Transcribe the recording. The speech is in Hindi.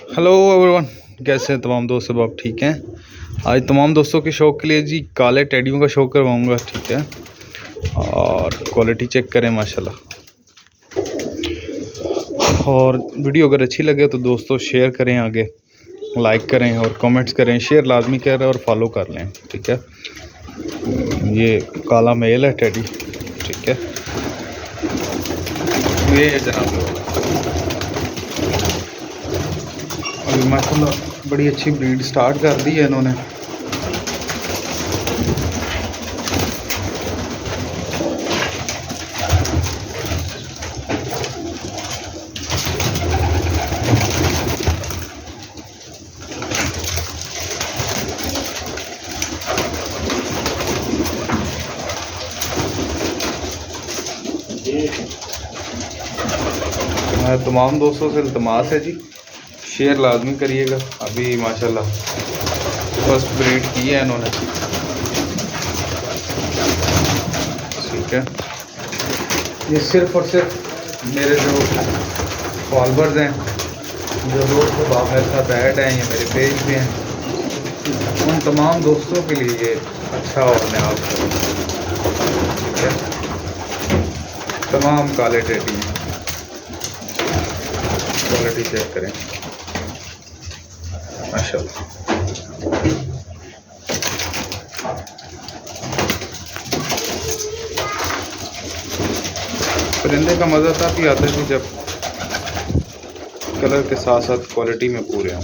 हेलो एवरीवन, कैसे हैं तमाम दोस्त? सब आप ठीक हैं? आज तमाम दोस्तों के शौक़ के लिए जी काले टेडियों का शौक़ करवाऊंगा, ठीक है। और क्वालिटी चेक करें माशाल्लाह। और वीडियो अगर अच्छी लगे तो दोस्तों शेयर करें, आगे लाइक करें और कमेंट्स करें। शेयर लाजमी करें और फॉलो कर लें, ठीक है। ये काला मेल है टेडी, ठीक है। ये है जनाब, अभी माशाल्लाह बड़ी अच्छी ब्रीड स्टार्ट कर दी है इन्होंने। तमाम दोस्तों से इल्तमास है जी, शेयर लाजमी करिएगा। अभी माशाल्लाह फर्स्ट ब्रीड की है इन्होंने, ठीक है। ये सिर्फ और सिर्फ मेरे जो फॉलोअर्स हैं, जो दोस्त बाप मेरे साथ ऐड हैं या मेरे पेज पे हैं, उन तमाम दोस्तों के लिए ये अच्छा और नायाब, ठीक है। तमाम काले टेडी हैं, क्वालिटी चेक करें माशाल्लाह। परिंदे का मज़ा तब ही आता है जब कलर के साथ साथ क्वालिटी में पूरे हों।